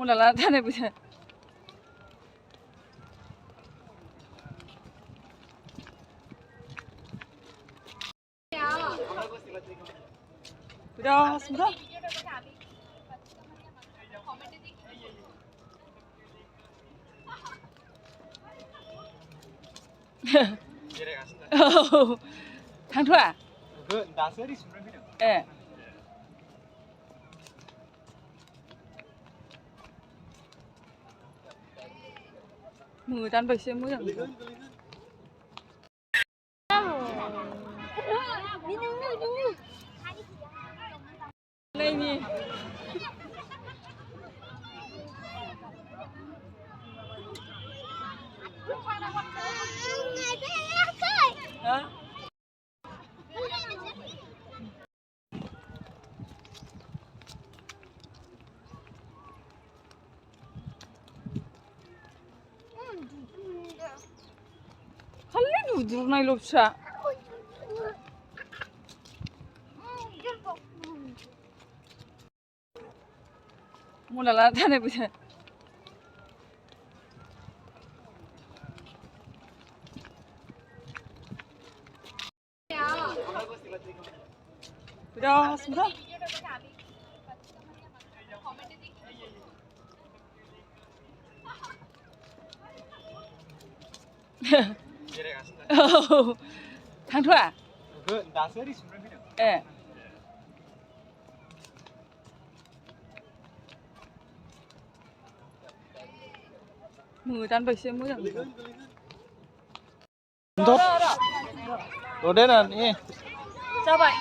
몰라 다네 보자. 고생하셨습니다. 당초야. 그 나설이 수능이요. 예. Mười tan bạch xem mỗi lần. Đây nè. Hả? 할래 누구나 일로 없어. 몰라 다네 보자. 고생하셨습니다. 당초야. 그 나설이 수능이요. 예. Mười tan bạch xem mỗi lần. tốt. Đồ đấy là đi. Sao vậy?